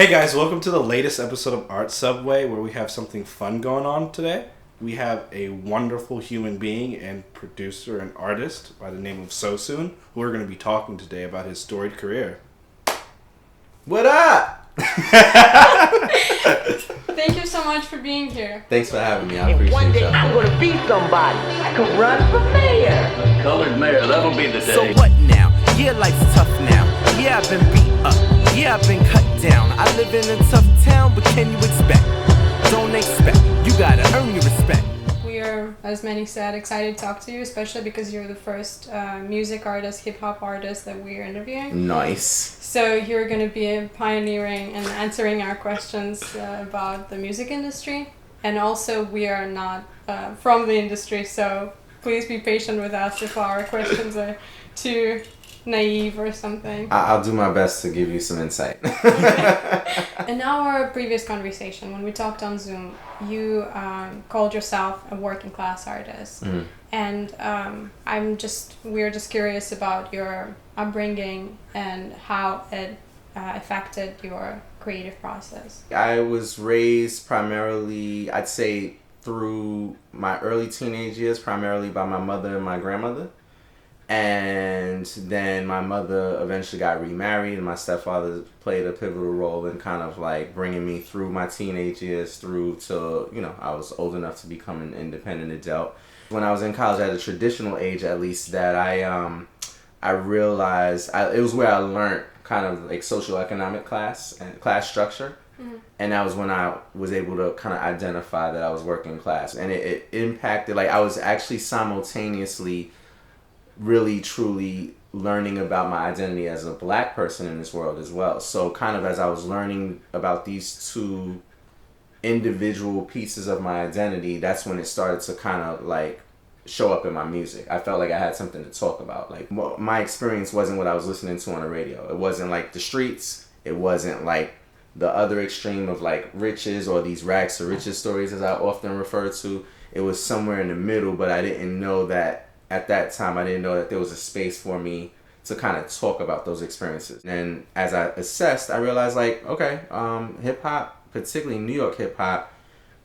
Hey guys, welcome to the latest episode of Art Subway, where we have something fun going on today. We have a wonderful human being and producer and artist by the name of SoSoon, who we're going to be talking today about his storied career. What up? Thank you so much for being here. Thanks for having me. I appreciate it. One day I'm gonna be somebody. I could run for mayor. Colored mayor, that'll be the day. So what now? Yeah, life's tough now. Yeah, I've been beat up. Yeah, I've been cut down. I live in a tough town, but can you expect? Don't expect. You gotta earn your respect. We are, as many said, excited to talk to you, especially because you're the first music artist, hip-hop artist that we're interviewing. Nice. So you're going to be pioneering and answering our questions about the music industry. And also, we are not from the industry, so please be patient with us if our questions are too naive or something. I'll do my best to give you some insight. In our previous conversation, when we talked on Zoom, you called yourself a working class artist. Mm. And we're just curious about your upbringing and how it affected your creative process. I was raised primarily, I'd say, through my early teenage years, primarily by my mother and my grandmother. And then my mother eventually got remarried, and my stepfather played a pivotal role in kind of like bringing me through my teenage years through to, I was old enough to become an independent adult. When I was in college at a traditional age, at least, that I realized it was where I learned kind of like socioeconomic class and class structure. Mm-hmm. And that was when I was able to kind of identify that I was working class. And it impacted, like I was actually simultaneously really truly learning about my identity as a black person in this world as well. So kind of as I was learning about these two individual pieces of my identity, that's when it started to kind of like show up in my music. I felt like I had something to talk about. Like my experience wasn't what I was listening to on the radio. It wasn't like the streets. It wasn't like the other extreme of like riches or these rags to riches stories, as I often refer to. It was somewhere in the middle, but I didn't know that at that time. I didn't know that there was a space for me to kind of talk about those experiences. And as I assessed, I realized like, okay, hip hop, particularly New York hip hop,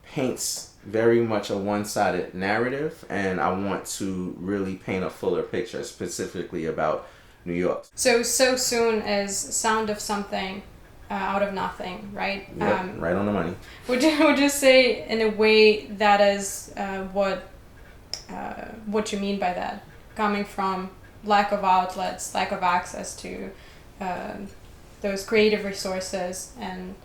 paints very much a one-sided narrative, and I want to really paint a fuller picture specifically about New York. So soon is sound of something out of nothing, right? Yep, right on the money. Would you say in a way that is what you mean by that, coming from lack of outlets, lack of access to those creative resources, and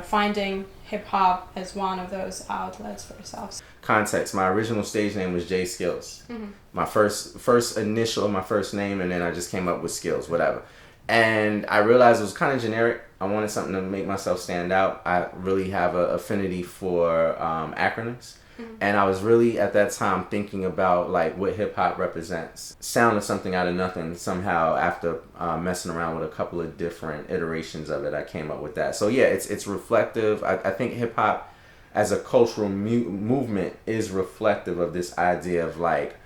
finding hip-hop as one of those outlets for yourselves? Context: my original stage name was J Skills. Mm-hmm. My first initial of my first name, and then I just came up with Skills, whatever. And I realized it was kind of generic. I wanted something to make myself stand out. I really have an affinity for acronyms. Mm-hmm. And I was really at that time thinking about like what hip hop represents. Sounded something out of nothing. Somehow after messing around with a couple of different iterations of it, I came up with that. So yeah, it's reflective. I think hip hop as a cultural movement is reflective of this idea of like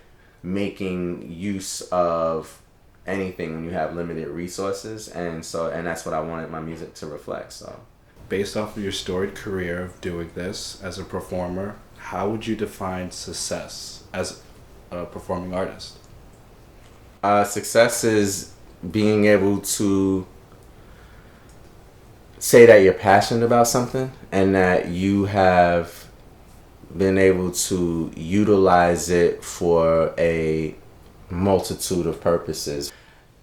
making use of anything when you have limited resources, and that's what I wanted my music to reflect. So based off of your storied career of doing this as a performer, how would you define success as a performing artist? Success is being able to say that you're passionate about something and that you have been able to utilize it for a multitude of purposes.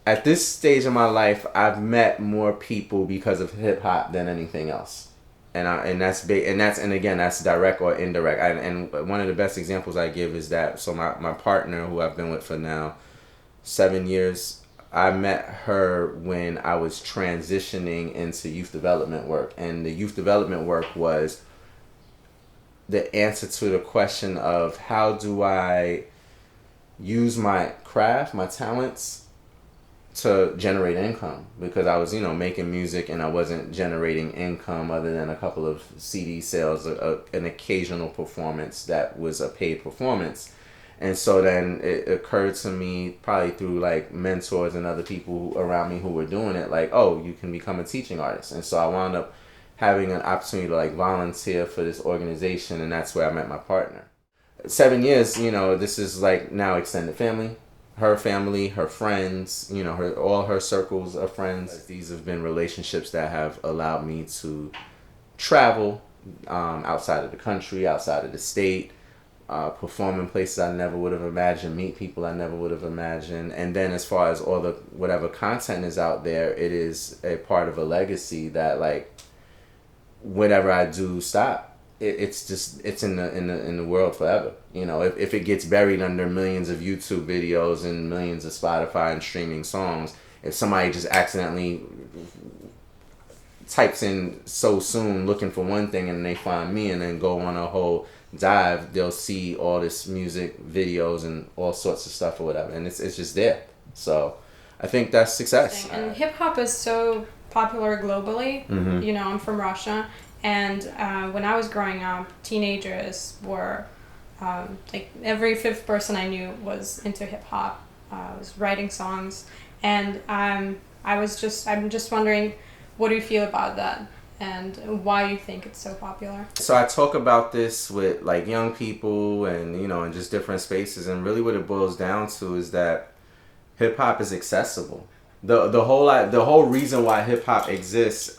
At this stage of my life, I've met more people because of hip hop than anything else. And that's big, and again, that's direct or indirect. And one of the best examples I give is that, so my partner, who I've been with for now 7 years, I met her when I was transitioning into youth development work. And the youth development work was the answer to the question of how do I use my craft, my talents, to generate income, because I was, making music and I wasn't generating income other than a couple of CD sales, an occasional performance that was a paid performance. And so then it occurred to me, probably through like mentors and other people around me who were doing it, like, oh, you can become a teaching artist. And so I wound up having an opportunity to like volunteer for this organization, and that's where I met my partner. 7 years, this is like now extended family, her friends, all her circles of friends. These have been relationships that have allowed me to travel outside of the country, outside of the state, perform in places I never would have imagined, meet people I never would have imagined. And then as far as all the whatever content is out there, it is a part of a legacy that like whatever I do stop, it's in the world forever. If it gets buried under millions of YouTube videos and millions of Spotify and streaming songs, if somebody just accidentally types in SoSoon looking for one thing and they find me and then go on a whole dive, they'll see all this music videos and all sorts of stuff or whatever, and it's just there. So I think that's success. And hip hop is so popular globally. Mm-hmm. I'm from Russia, and when I was growing up, teenagers were like every fifth person I knew was into hip hop, was writing songs, and I'm just wondering, what do you feel about that, and why you think it's so popular? So I talk about this with like young people and in just different spaces, and really what it boils down to is that hip hop is accessible. The whole reason why hip hop exists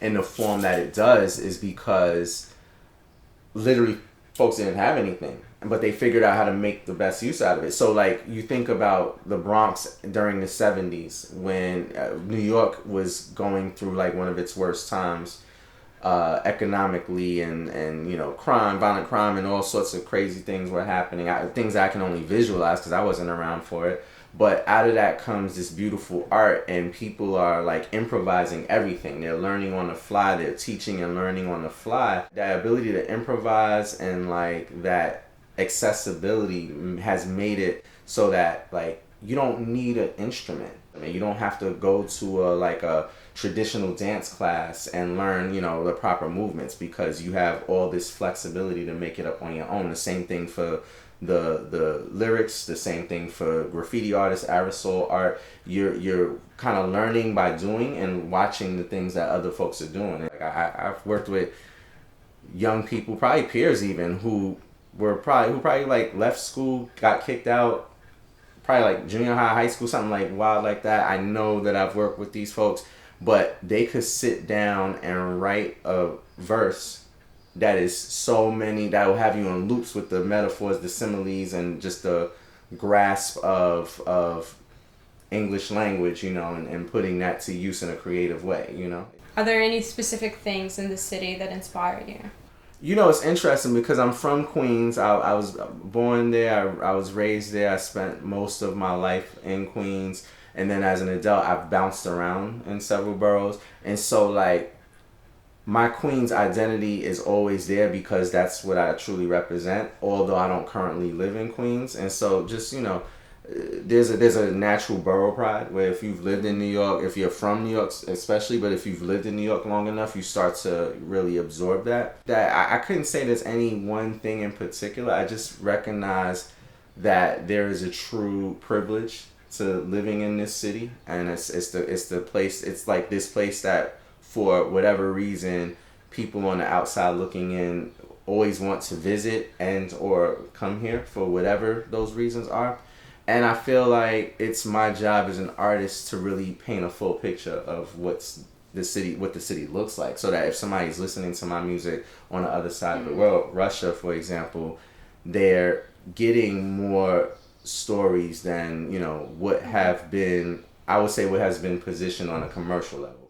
in the form that it does is because literally folks didn't have anything, but they figured out how to make the best use out of it. So like you think about the Bronx during the 70s when New York was going through like one of its worst times economically, and violent crime and all sorts of crazy things were happening. Things I can only visualize because I wasn't around for it. But out of that comes this beautiful art, and people are like improvising everything. They're learning on the fly. They're teaching and learning on the fly. That ability to improvise and like that accessibility has made it so that like you don't need an instrument. I mean, you don't have to go to a traditional dance class and learn, the proper movements, because you have all this flexibility to make it up on your own. The same thing for the lyrics, the same thing for graffiti artists, aerosol art. You're kind of learning by doing and watching the things that other folks are doing. Like I've worked with young people, probably peers even, who probably like left school, got kicked out, probably like junior high, high school, something like wild like that. I know that I've worked with these folks, but they could sit down and write a verse that is so many, that will have you in loops with the metaphors, the similes, and just the grasp of English language, and putting that to use in a creative way, Are there any specific things in the city that inspire you? It's interesting because I'm from Queens. I was born there. I was raised there. I spent most of my life in Queens. And then as an adult, I've bounced around in several boroughs. And so, like, my Queens identity is always there because that's what I truly represent, although I don't currently live in Queens. And so just, there's a natural borough pride where if you've lived in New York, if you're from New York especially, but if you've lived in New York long enough, you start to really absorb that. I couldn't say there's any one thing in particular. I just recognize that there is a true privilege to living in this city, and it's the place. It's like this place that, for whatever reason, people on the outside looking in always want to visit and or come here for whatever those reasons are. And I feel like it's my job as an artist to really paint a full picture of what the city looks like, so that if somebody's listening to my music on the other side of the world, Russia, for example, they're getting more stories than what has been positioned on a commercial level.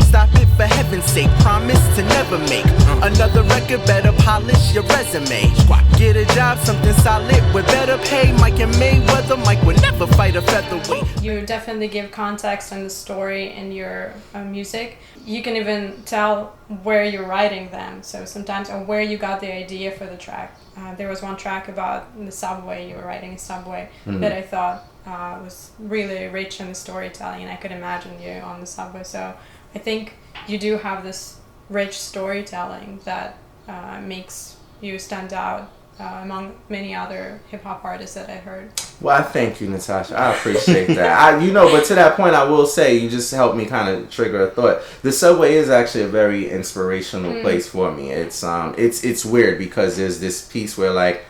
Stop it for heaven's sake. Promise to never make another record. Better polish your resume. Get a job, something solid with better pay. Mike and Mayweather, Mike would never fight a featherweight. You definitely give context and the story in your music. You can even tell where you're writing them. So sometimes, or where you got the idea for the track. There was one track about the subway. You were writing a subway that I thought was really rich in the storytelling, and I could imagine you on the subway. So I think you do have this rich storytelling that makes you stand out among many other hip-hop artists that I heard. Well, thank you, Natasha. I appreciate that. But to that point, I will say you just helped me kind of trigger a thought. The subway is actually a very inspirational place for me. It's weird because there's this piece where like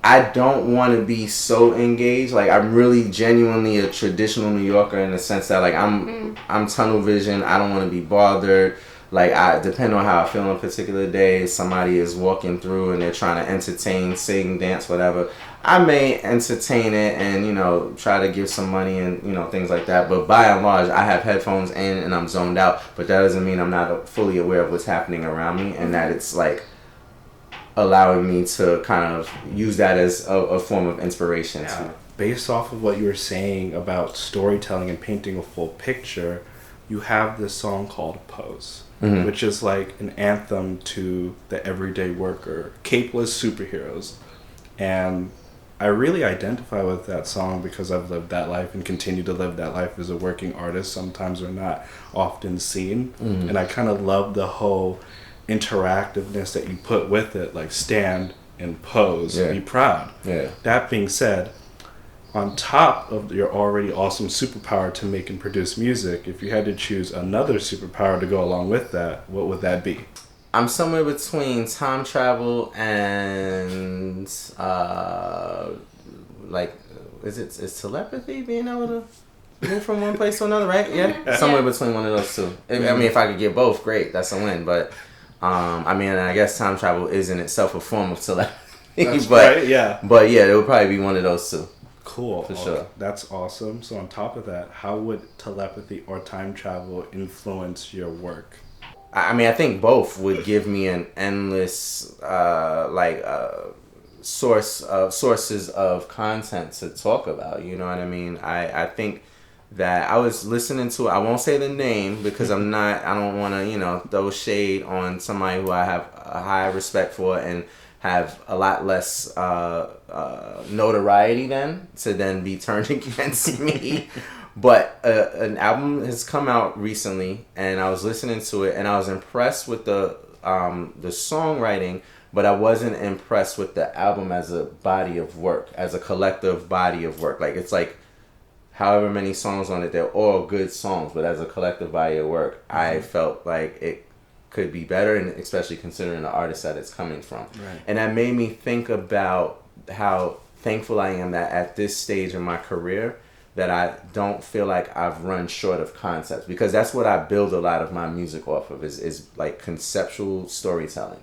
I don't want to be so engaged. Like I'm really genuinely a traditional New Yorker in the sense that like I'm tunnel vision. I don't want to be bothered. Like I depend on how I feel on a particular day. Somebody is walking through and they're trying to entertain, sing, dance, whatever. I may entertain it and, try to give some money and, things like that. But by and large, I have headphones in and I'm zoned out. But that doesn't mean I'm not fully aware of what's happening around me and that it's like allowing me to kind of use that as a form of inspiration. Yeah. Based off of what you were saying about storytelling and painting a full picture, you have this song called Pose, which is like an anthem to the everyday worker, capeless superheroes. And I really identify with that song because I've lived that life and continue to live that life as a working artist. Sometimes we're not often seen. And I kind of love the whole interactiveness that you put with it, like stand and pose, be proud. Yeah. That being said, on top of your already awesome superpower to make and produce music, if you had to choose another superpower to go along with that, what would that be? I'm somewhere between time travel and is telepathy, being able to move from one place to another, right? Yeah, somewhere between one of those two. If I could get both, great, that's a win. But I guess time travel is in itself a form of telepathy. But yeah, it would probably be one of those two. Cool, for sure. That's awesome. So on top of that, how would telepathy or time travel influence your work? I think both would give me an endless sources of content to talk about. You know what I mean? I think that I was listening to, I won't say the name because I don't want to, throw shade on somebody who I have a high respect for and have a lot less notoriety to then be turned against me. But an album has come out recently, and I was listening to it, and I was impressed with the songwriting, but I wasn't impressed with the album as a body of work, as a collective body of work. Like it's like however many songs on it, they're all good songs, but as a collective body of work, I felt like it could be better, and especially considering the artist that it's coming from. Right. And that made me think about how thankful I am that at this stage in my career that I don't feel like I've run short of concepts, because that's what I build a lot of my music off of is like conceptual storytelling.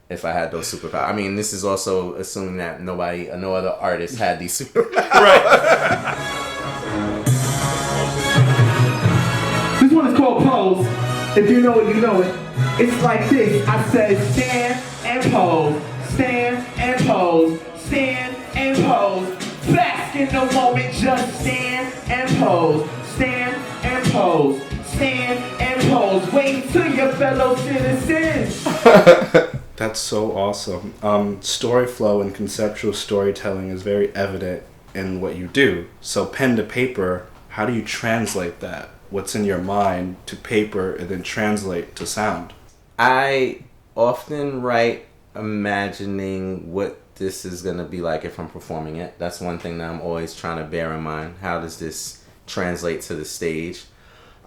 If I had those superpowers. I mean, this is also assuming that no other artist had these superpowers. Right. This one is called Pose. If you know it, you know it. It's like this. I said stand and pose. Stand and pose. Stand and pose. Bask in the moment, just stand and pose. Stand and pose. Stand and pose. Wait till your fellow citizens. That's so awesome. Story flow and conceptual storytelling is very evident in what you do. So pen to paper, how do you translate that? What's in your mind to paper and then translate to sound? I often write imagining what this is going to be like if I'm performing it. That's one thing that I'm always trying to bear in mind. How does this translate to the stage?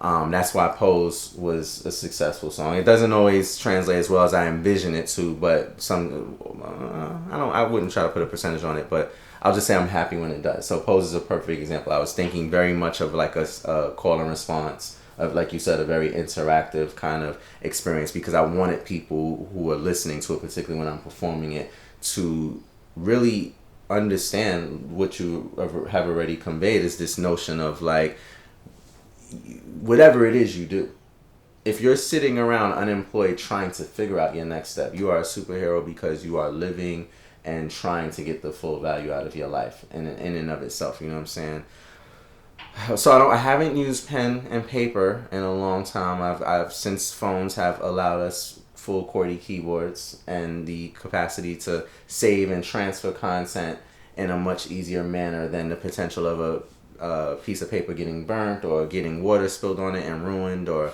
That's why Pose was a successful song. It doesn't always translate as well as I envision it to, but I wouldn't try to put a percentage on it, but I'll just say I'm happy when it does. So Pose is a perfect example. I was thinking very much of like a call and response, of, like you said, a very interactive kind of experience, because I wanted people who are listening to it, particularly when I'm performing it, to really understand what you have already conveyed, is this notion of like, whatever it is you do, if you're sitting around unemployed trying to figure out your next step, you are a superhero because you are living and trying to get the full value out of your life in and of itself. You know what I'm saying? So I haven't used pen and paper in a long time. I've since phones have allowed us full QWERTY keyboards and the capacity to save and transfer content in a much easier manner than the potential of a piece of paper getting burnt or getting water spilled on it and ruined or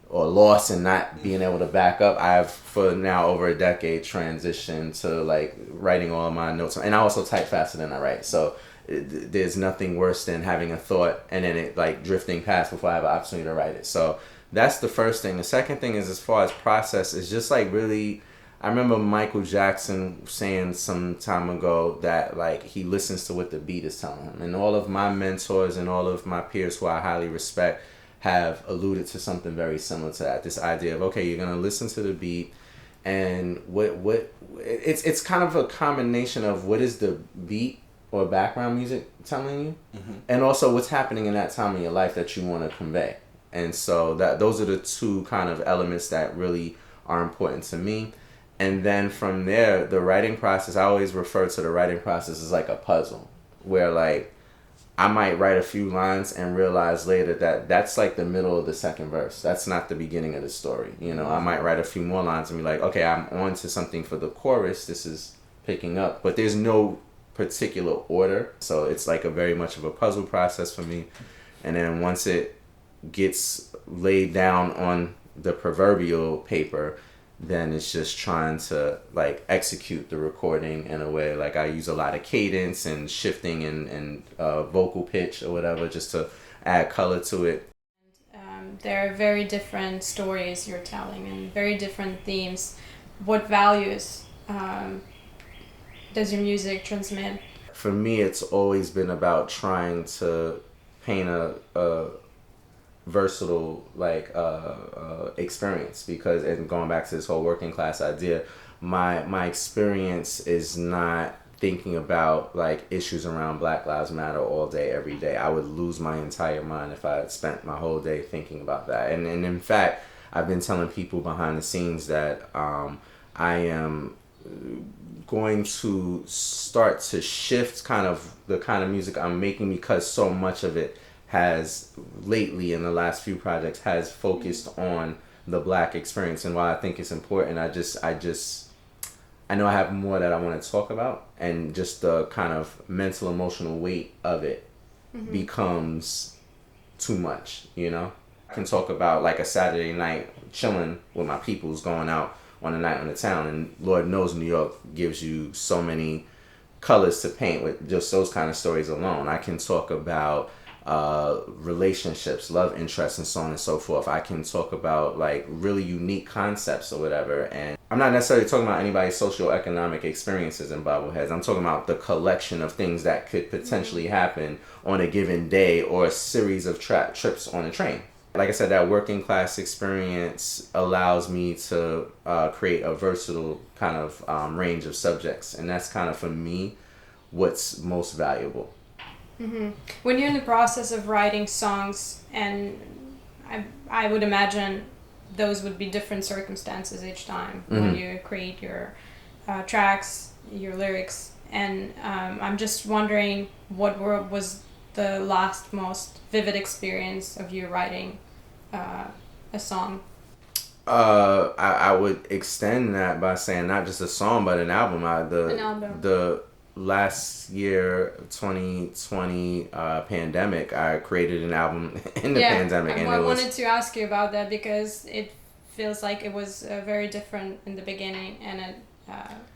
lost and not being able to back up. I've, for now over a decade, transitioned to like writing all of my notes, and I also type faster than I write. So there's nothing worse than having a thought and then it like drifting past before I have an opportunity to write it. So that's the first thing. The second thing is, as far as process, is just like really, I remember Michael Jackson saying some time ago that like he listens to what the beat is telling him. And all of my mentors and all of my peers who I highly respect have alluded to something very similar to that. This idea of, okay, you're going to listen to the beat, and it's kind of a combination of what is the beat or background music telling you, and also what's happening in that time in your life that you want to convey. And so those are the two kind of elements that really are important to me. And then from there, the writing process, I always refer to the writing process as like a puzzle, where like I might write a few lines and realize later that that's like the middle of the second verse. That's not the beginning of the story. You know, I might write a few more lines and be like, okay, I'm on to something for the chorus. This is picking up, but there's no particular order. So it's like a very much of a puzzle process for me. And then once it gets laid down on the proverbial paper, then it's just trying to like execute the recording in a way. Like I use a lot of cadence and shifting and vocal pitch or whatever just to add color to it. There are very different stories you're telling and very different themes. What values does your music transmit? For me, it's always been about trying to paint a versatile like experience, because, and going back to this whole working class idea, my experience is not thinking about like issues around Black Lives Matter all day every day. I would lose my entire mind if I had spent my whole day thinking about that. And in fact, I've been telling people behind the scenes that I am going to start to shift kind of the kind of music I'm making, because so much of it has lately in the last few projects has focused on the Black experience. And while I think it's important, I know I have more that I want to talk about, and just the kind of mental emotional weight of it becomes too much, you know? I can talk about like a Saturday night chilling with my peoples, going out on a night on the town, and Lord knows New York gives you so many colors to paint with just those kind of stories alone. I can talk about relationships, love interests, and so on and so forth. I can talk about like really unique concepts or whatever, and I'm not necessarily talking about anybody's socioeconomic experiences in bobbleheads. I'm talking about the collection of things that could potentially happen on a given day or a series of trips on a train. Like I said, that working class experience allows me to create a versatile kind of range of subjects, and that's kind of, for me, what's most valuable. Mm-hmm. When you're in the process of writing songs, and I would imagine those would be different circumstances each time when you create your tracks, your lyrics, and I'm just wondering what was the last most vivid experience of you writing a song? I would extend that by saying not just a song but an album. The last year, 2020 pandemic, I created an album in the pandemic. And I wanted to ask you about that, because it feels like it was very different in the beginning, and it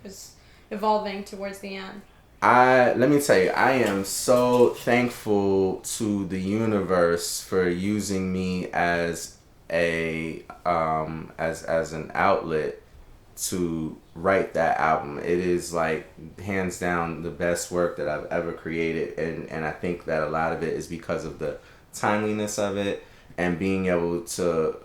was evolving towards the end. Let me tell you, I am so thankful to the universe for using me as a as an outlet to write that album. It is like hands down the best work that I've ever created, and I think that a lot of it is because of the timeliness of it, and being able to,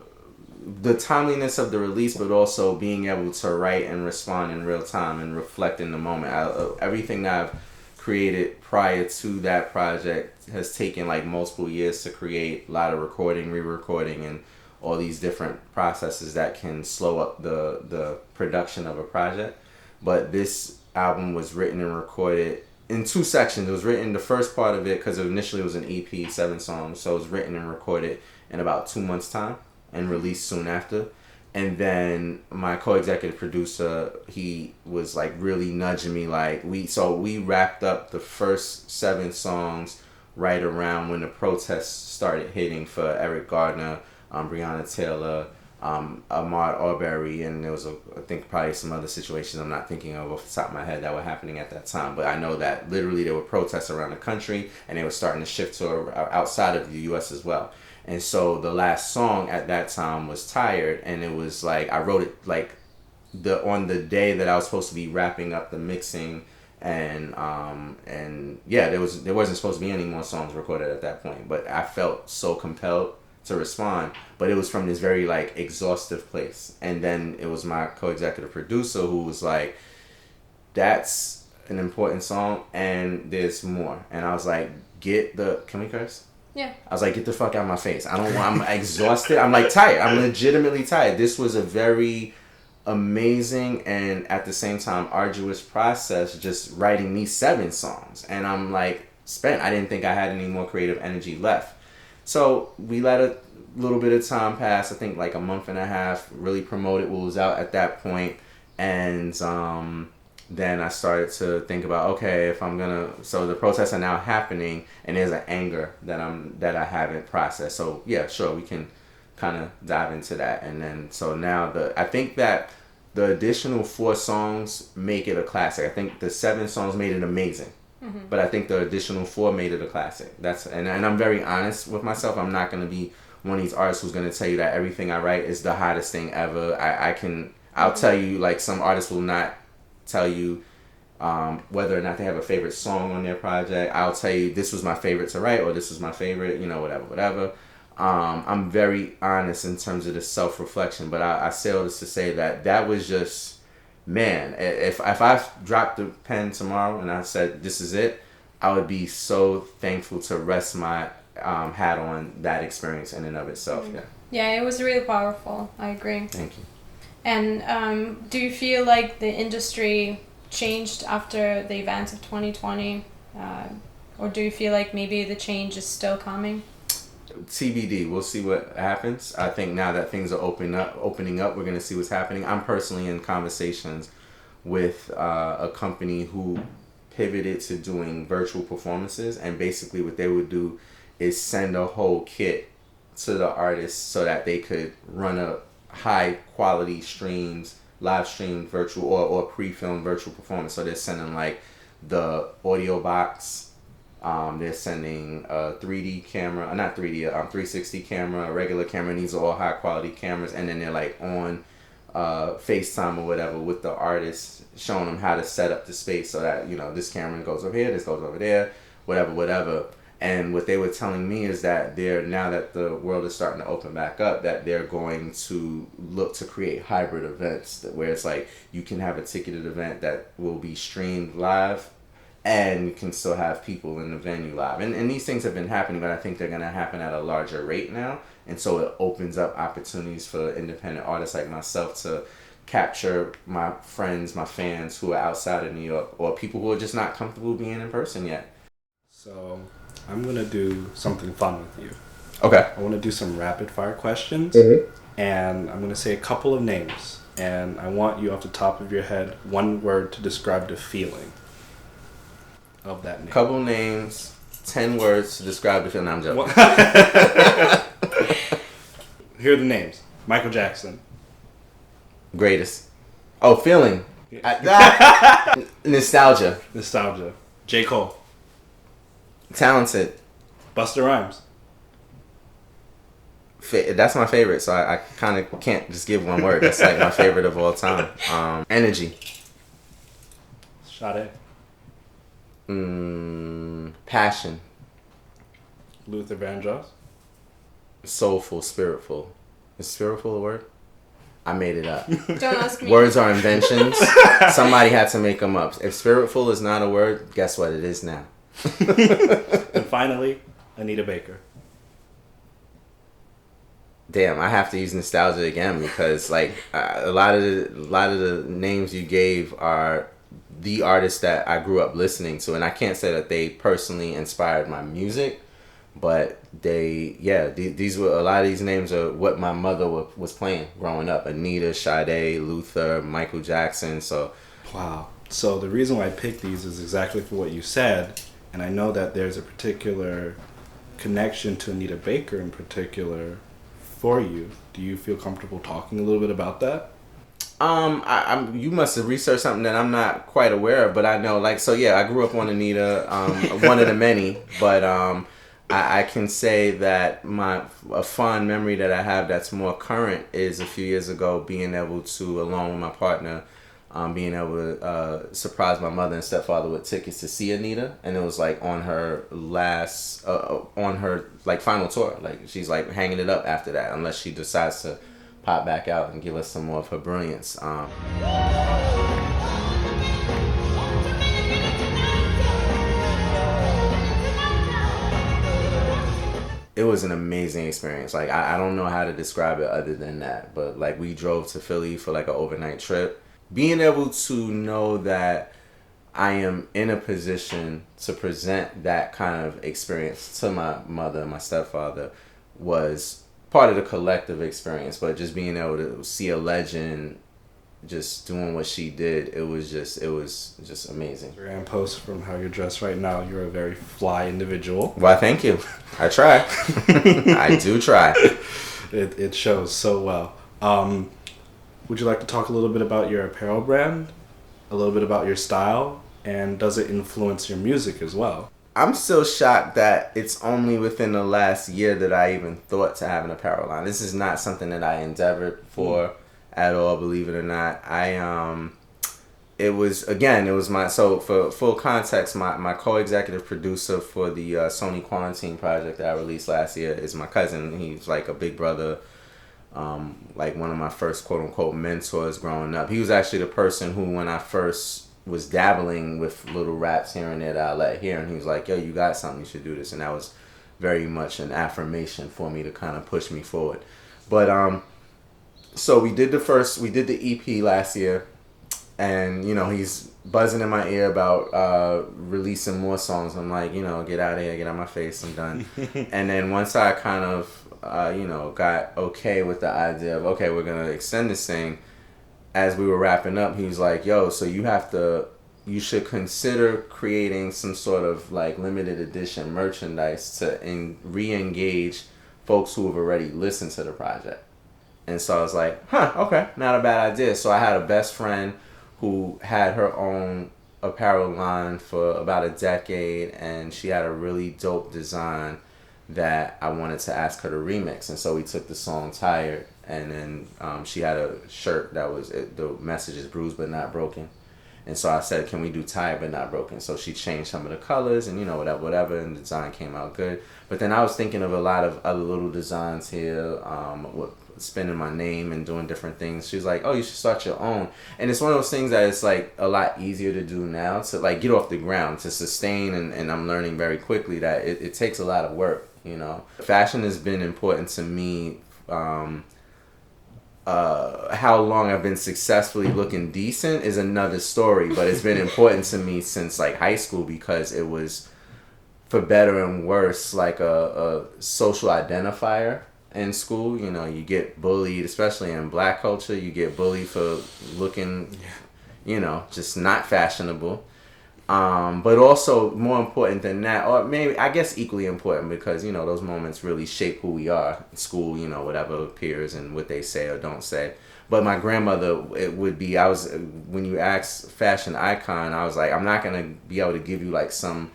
the timeliness of the release, but also being able to write and respond in real time and reflect in the moment. Everything that I've created prior to that project has taken like multiple years to create, a lot of recording, re-recording, and all these different processes that can slow up the production of a project. But this album was written and recorded in two sections. It was written, the first part of it, because initially it was an EP, 7 songs, so it was written and recorded in about 2 months' time and released soon after. And then my co-executive producer, he was like really nudging me, like we wrapped up the first 7 songs right around when the protests started hitting for Eric Gardner, Breonna Taylor, Ahmaud Arbery, and there was I think probably some other situations I'm not thinking of off the top of my head that were happening at that time. But I know that literally there were protests around the country, and they were starting to shift to outside of the U.S. as well. And so the last song at that time was Tired, and it was like I wrote it like on the day that I was supposed to be wrapping up the mixing, and yeah, there wasn't supposed to be any more songs recorded at that point, but I felt so compelled to respond, but it was from this very like exhaustive place. And then it was my co-executive producer who was like, that's an important song and there's more. And I was like, can we curse? Yeah. I was like, get the fuck out of my face. I'm exhausted. I'm like tired. I'm legitimately tired. This was a very amazing and at the same time arduous process, just writing these 7 songs. And I'm like spent. I didn't think I had any more creative energy left. So we let a little bit of time pass, I think like a month and a half, really promoted what was out at that point. And then I started to think about, okay, so the protests are now happening and there's an anger that I haven't processed. So yeah, sure, we can kind of dive into that. And then, so now I think that the additional 4 songs make it a classic. I think the 7 songs made it amazing. Mm-hmm. But I think the additional 4 made it a classic. And I'm very honest with myself. I'm not going to be one of these artists who's going to tell you that everything I write is the hottest thing ever. I'll tell you, like some artists will not tell you whether or not they have a favorite song on their project. I'll tell you this was my favorite to write, or this was my favorite, whatever. I'm very honest in terms of the self-reflection, but I say all this to say that was just, man, if I dropped the pen tomorrow and I said this is it, I would be so thankful to rest my hat on that experience in and of itself. Mm-hmm. Yeah, it was really powerful. I agree. Thank you. And do you feel like the industry changed after the events of 2020, or do you feel like maybe the change is still coming? TBD. We'll see what happens. I think now that things are opening up, we're going to see what's happening. I'm personally in conversations with a company who pivoted to doing virtual performances, and basically what they would do is send a whole kit to the artists so that they could run a high quality live stream virtual or pre-filmed virtual performance. So they're sending like the audio box. They're sending a 3D camera, not 3D, 360 camera, a regular camera. And these are all high quality cameras. And then they're like on FaceTime or whatever with the artist, showing them how to set up the space so that, this camera goes over here, this goes over there, whatever. And what they were telling me is that now that the world is starting to open back up, that they're going to look to create hybrid events where it's like you can have a ticketed event that will be streamed live, and you can still have people in the venue live. And these things have been happening, but I think they're going to happen at a larger rate now. And so it opens up opportunities for independent artists like myself to capture my friends, my fans who are outside of New York, or people who are just not comfortable being in person yet. So I'm going to do something fun with you. Okay. I want to do some rapid fire questions. Mm-hmm. And I'm going to say a couple of names. And I want you off the top of your head, one word to describe the feeling of that name. Couple names, 10 words to describe the feeling. I'm joking. Here are the names. Michael Jackson. Greatest. Oh, feeling. Yeah. Nostalgia. J. Cole. Talented. Busta Rhymes. That's my favorite, so I kind of can't just give one word. That's like my favorite of all time. Energy. Sade. Passion. Luther Vandross. Soulful, spiritful. Is spiritful a word? I made it up. Don't ask me. Words are inventions. Somebody had to make them up. If spiritful is not a word, guess what? It is now. And finally, Anita Baker. Damn, I have to use nostalgia again because like a lot of the names you gave are the artists that I grew up listening to, and I can't say that they personally inspired my music, but these were, a lot of these names are what my mother was playing growing up. Anita, Sade, Luther, Michael Jackson. So wow. So the reason why I picked these is exactly for what you said, and I know that there's a particular connection to Anita Baker in particular for you. Do you feel comfortable talking a little bit about that? You must have researched something that I'm not quite aware of, but I know, like, so yeah, I grew up on Anita, one of the many, but I can say that a fond memory that I have that's more current is a few years ago being able to, along with my partner, being able to surprise my mother and stepfather with tickets to see Anita, and it was like on her last, on her like final tour. Like she's like hanging it up after that, unless she decides to pop back out and give us some more of her brilliance. It was an amazing experience. Like I don't know how to describe it other than that, but like we drove to Philly for like an overnight trip. Being able to know that I am in a position to present that kind of experience to my mother and my stepfather was part of the collective experience. But just being able to see a legend just doing what she did, it was just amazing. Instagram post from how you're dressed right now, you're a very fly individual. Well, thank you. I try. I do try. It shows so well. Would you like to talk a little bit about your apparel brand, a little bit about your style, and does it influence your music as well? I'm still shocked that it's only within the last year that I even thought to have an apparel line. This is not something that I endeavored for at all, believe it or not. It was my, so for full context, my co-executive producer for the Sony Quarantine project that I released last year is my cousin. He's like a big brother, like one of my first quote-unquote mentors growing up. He was actually the person who, when I first was dabbling with little raps here and there that I let hear, and he was like, yo, you got something, you should do this. And that was very much an affirmation for me to kind of push me forward. But so we did the EP last year, and you know, he's buzzing in my ear about releasing more songs. I'm like, you know, get out of here, get out of my face, I'm done. And then once I kind of got okay with the idea of, okay, we're gonna extend this thing, as we were wrapping up, he was like, yo, so you should consider creating some sort of like limited edition merchandise to re-engage folks who have already listened to the project. And so I was like, okay, not a bad idea. So I had a best friend who had her own apparel line for about a decade, and she had a really dope design that I wanted to ask her to remix. And so we took the song Tired, and then she had a shirt that was, the message is bruised but not broken. And so I said, can we do Tired but not broken? So she changed some of the colors and, you know, whatever, and the design came out good. But then I was thinking of a lot of other little designs here, spinning my name and doing different things. She was like, oh, you should start your own. And it's one of those things that it's like a lot easier to do now, to like get off the ground, to sustain. And I'm learning very quickly that it takes a lot of work, you know. Fashion has been important to me. How long I've been successfully looking decent is another story, but it's been important to me since like high school, because it was, for better and worse, like a social identifier in school. You know, you get bullied, especially in black culture, you get bullied for looking, you know, just not fashionable. But also more important than that, or maybe I guess equally important, because, you know, those moments really shape who we are in school, you know, whatever peers and what they say or don't say. But my grandmother, it would be, when you ask fashion icon, I was like, I'm not going to be able to give you like some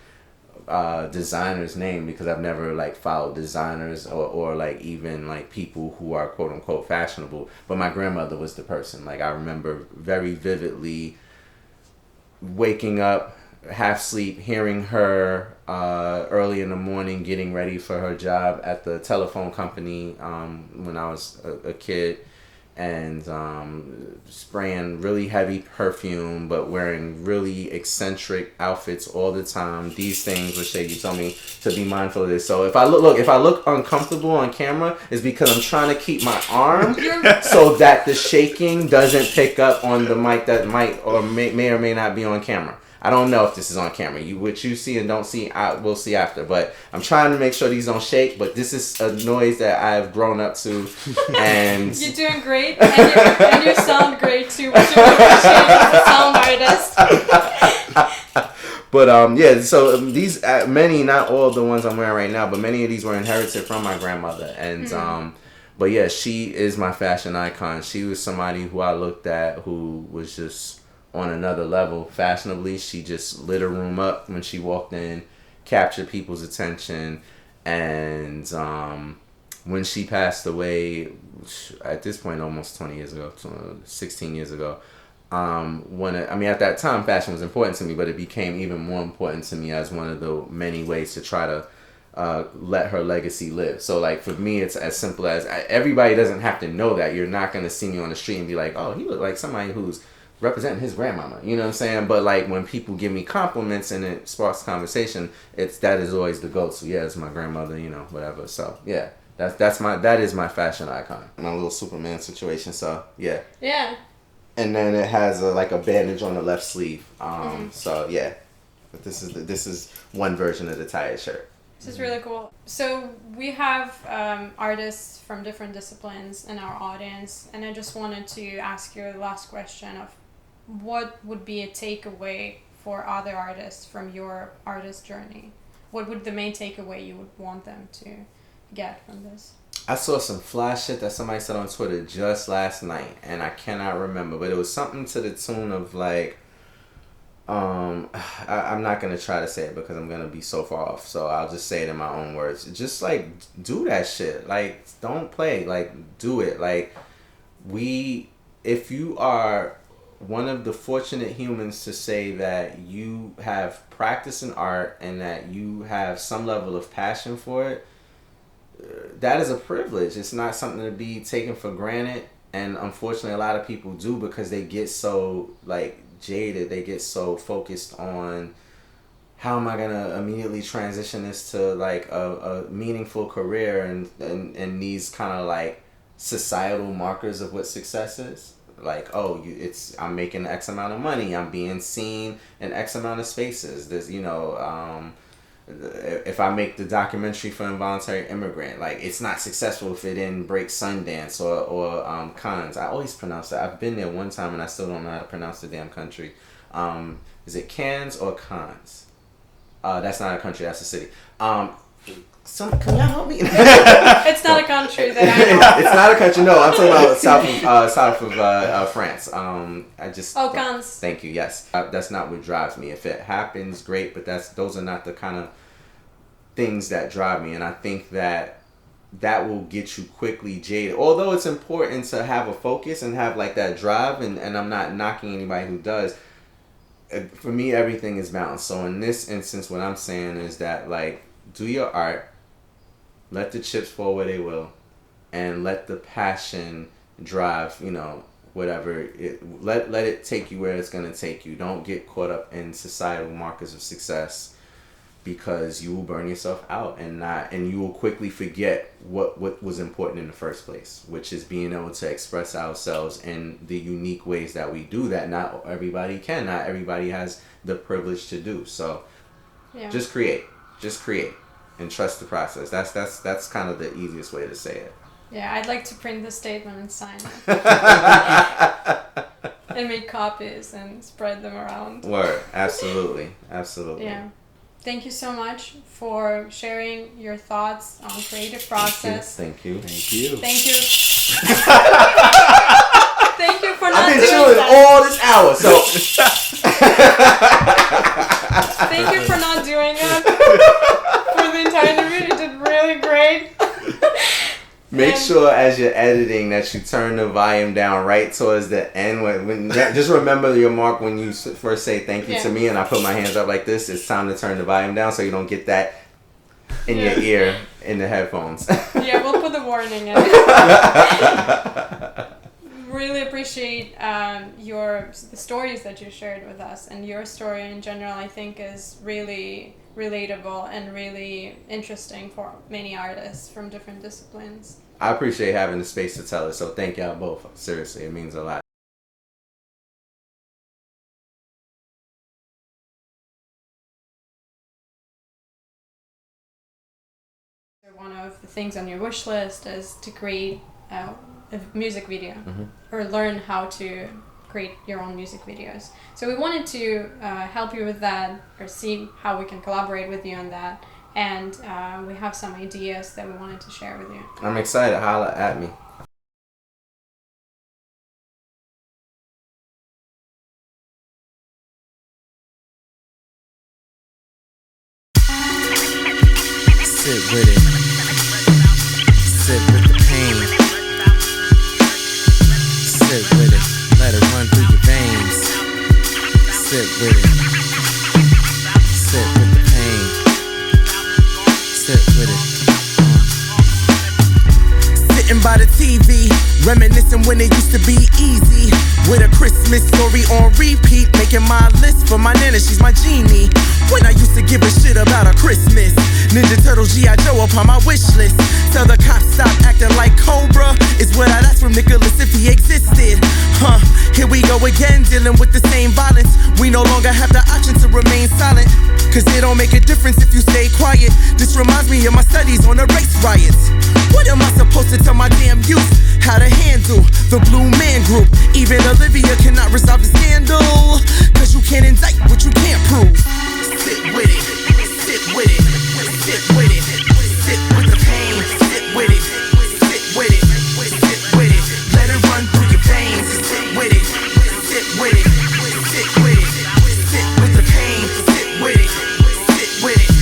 designer's name, because I've never like followed designers or like even like people who are quote unquote fashionable. But my grandmother was the person. Like I remember very vividly waking up, half sleep, hearing her early in the morning getting ready for her job at the telephone company when I was a kid, and spraying really heavy perfume, but wearing really eccentric outfits all the time. These things which you told me to be mindful of this. So if I look uncomfortable on camera, it's because I'm trying to keep my arm so that the shaking doesn't pick up on the mic that might or may not be on camera. I don't know if this is on camera. What you see and don't see, we'll see after. But I'm trying to make sure these don't shake. But this is a noise that I've grown up to, and you're doing great, and you sound great too, which you appreciate as a sound artist. But yeah, so these many, not all of the ones I'm wearing right now, but many of these were inherited from my grandmother, and But yeah, she is my fashion icon. She was somebody who I looked at who was just on another level fashionably. She just lit a room up when she walked in, captured people's attention, and when she passed away, at this point almost 20 years ago, 16 years ago, at that time fashion was important to me, but it became even more important to me as one of the many ways to try to let her legacy live. So like for me, it's as simple as everybody doesn't have to know that. You're not going to see me on the street and be like, oh, he look like somebody who's representing his grandmama, you know what I'm saying? But like when people give me compliments and it sparks conversation, that is always the go-to. Yeah, it's my grandmother, whatever. So yeah, that is my fashion icon. My little Superman situation. So yeah. Yeah. And then it has a bandage on the left sleeve. So yeah, but this is one version of the tie shirt. This is really cool. So we have artists from different disciplines in our audience, and I just wanted to ask you the last question of what would be a takeaway for other artists from your artist journey? What would the main takeaway you would want them to get from this? I saw some fly shit that somebody said on Twitter just last night, and I cannot remember, but it was something to the tune of like, I'm not going to try to say it because I'm going to be so far off, so I'll just say it in my own words. Just like, do that shit. Like, don't play. Like, do it. Like, if you are one of the fortunate humans to say that you have practice in art and that you have some level of passion for it, that is a privilege. It's not something to be taken for granted. And unfortunately, a lot of people do because they get so like jaded. They get so focused on how am I gonna immediately transition this to like a meaningful career and these kind of like societal markers of what success is. Like, I'm making X amount of money. I'm being seen in X amount of spaces. There's, if I make the documentary for Involuntary Immigrant, like it's not successful if it didn't break Sundance or Cannes. I always pronounce that. I've been there one time and I still don't know how to pronounce the damn country. Is it Cannes or Cannes? That's not a country. That's a city. Can y'all help me? It's not a country that I know. It's not a country. No, I'm talking about south of France. Cannes. Thank you. Yes, that's not what drives me. If it happens, great. But those are not the kind of things that drive me. And I think that will get you quickly jaded. Although it's important to have a focus and have like that drive, and I'm not knocking anybody who does. For me, everything is balanced. So in this instance, what I'm saying is that like do your art. Let the chips fall where they will, and let the passion drive, whatever. Let it take you where it's going to take you. Don't get caught up in societal markers of success because you will burn yourself out and you will quickly forget what was important in the first place, which is being able to express ourselves in the unique ways that we do that not everybody can. Not everybody has the privilege to do. So just create. And trust the process. That's kind of the easiest way to say it. Yeah, I'd like to print the statement and sign it. And make copies and spread them around. Word. Absolutely. Yeah. Thank you so much for sharing your thoughts on creative process. Thank you. Thank you. Thank you for not I've been doing chilling that. all this hour, so Thank you for not doing it for the entire interview. You did really great. Make sure as you're editing that you turn the volume down right towards the end. Just remember your mark when you first say thank you to me and I put my hands up like this. It's time to turn the volume down so you don't get that in your ear in the headphones. Yeah, we'll put the warning in. Really appreciate the stories that you shared with us, and your story in general I think is really relatable and really interesting for many artists from different disciplines. I appreciate having the space to tell it, so thank y'all both. Seriously, it means a lot. One of the things on your wish list is to create a music video or learn how to create your own music videos. So we wanted to help you with that or see how we can collaborate with you on that. and we have some ideas that we wanted to share with you. I'm excited. Holla at me. Sit with it. Sit with the pain. Sit with it. Let it run through your veins. Sit with it. Sit with the pain. Sit with it. Sitting by the TV, reminiscing when it used to be easy. With a Christmas story on repeat, making my list for my nana, she's my genie. When I used to give a shit about a Christmas, Ninja Turtle G.I. Joe upon my wish list. Tell the cops stop acting like Cobra is what I'd ask from Nicholas if he existed. Here we go again, dealing with the same violence. We no longer have the option to remain silent, cause it don't make a difference if you stay quiet. This reminds me of my studies on the race riots. What am I supposed to tell my damn youth? How to handle the Blue Man Group? Even Olivia cannot resolve the scandal, cause you can't indict what you can't prove. Sit with it, sit with it, sit with it, sit with the pain, sit with it, sit with it, sit with it, let it run through your veins, sit with it, sit with it, sit with it, sit with the pain, sit with it, sit with it,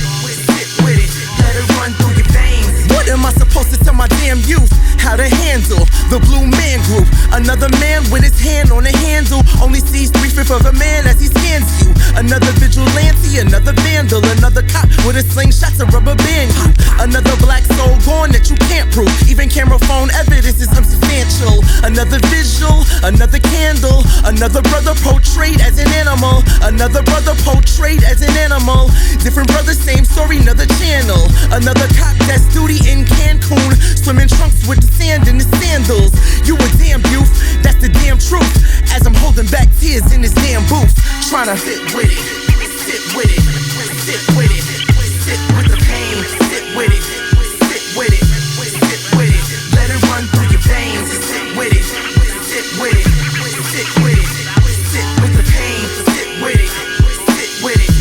sit with it, let it run through your veins. What am I supposed to tell my damn youth? How to handle the Blue Man Group? Another man with his hand on the handle only sees 3/5 of a man as he scans you. Another vigilante, another vandal, another cop with a slingshot to rubber band you. Another black soul gone that you can't prove. Even camera phone evidence is unsubstantial. Another visual, another candle, another brother portrayed as an animal. Another brother portrayed as an animal. Different brothers, same story, another channel. Another cop that's duty in Cancun, swimming trunks with the sand in his sandals. You a damn youth, that's the damn truth. As I'm holding back tears in this damn booth, trying to sit with it, sit with it, sit with it, sit with the pain, sit with it, sit with it, sit with it, let it run through your veins, sit with it, sit with it, sit with it, sit with the pain, sit with it, sit with it,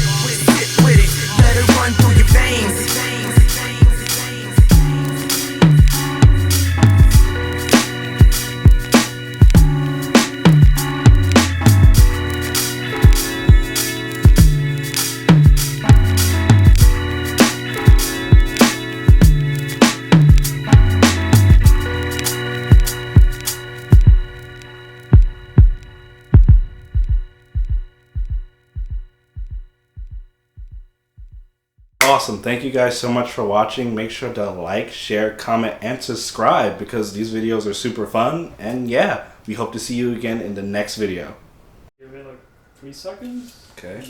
sit with it, let it run through your veins. Awesome. Thank you guys so much for watching. Make sure to like, share, comment, and subscribe because these videos are super fun. And yeah, we hope to see you again in the next video. Give it like 3 seconds. Okay.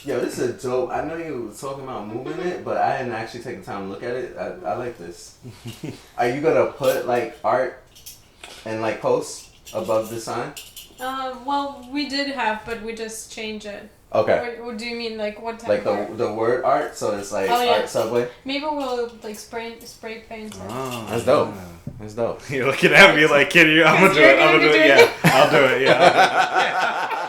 Yo, this is a dope. I know you were talking about moving it, but I didn't actually take the time to look at it. I like this. Are you gonna put like art and like posts above the sign? Well, we did have, but we just changed it. Okay. What do you mean, like what type Like of art? the word art, so it's like Oh, yeah. art subway. Maybe we'll like spray paint it. Oh, That's dope. That's dope. You're looking at me like, kid, I'm gonna do it. I'm gonna do it. Yeah, I'll do it. Yeah.